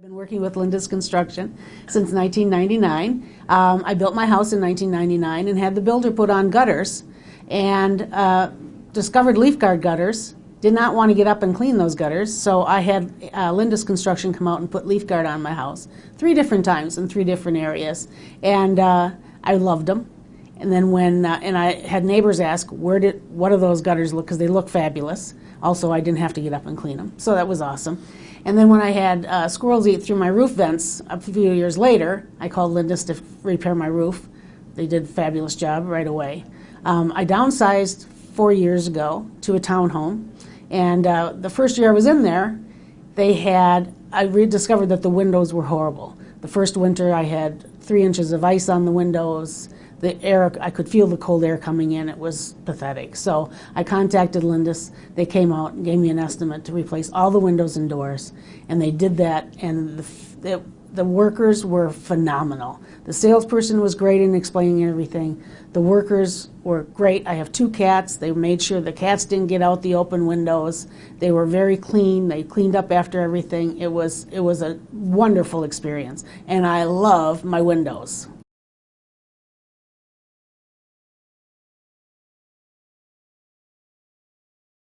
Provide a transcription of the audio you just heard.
I've been working with Lindus Construction since 1999. I built my house in 1999 and had the builder put on gutters and discovered leaf guard gutters. Did not want to get up and clean those gutters, so I had Lindus Construction come out and put leaf guard on my house 3 different times in 3 different areas, and I loved them. And then when and I had neighbors ask, what do those gutters look? Because they look fabulous. Also, I didn't have to get up and clean them, so that was awesome. And then when I had squirrels eat through my roof vents a few years later, I called Lindus to repair my roof. They did a fabulous job right away. I downsized 4 years ago to a townhome, and the first year I was in there, I rediscovered that the windows were horrible. The first winter I had 3 inches of ice on the windows. The air, I could feel the cold air coming in. It was pathetic. So I contacted Lindus. They came out and gave me an estimate to replace all the windows and doors. And they did that, and the workers were phenomenal. The salesperson was great in explaining everything. The workers were great. I have 2 cats. They made sure the cats didn't get out the open windows. They were very clean. They cleaned up after everything. It was a wonderful experience. And I love my windows.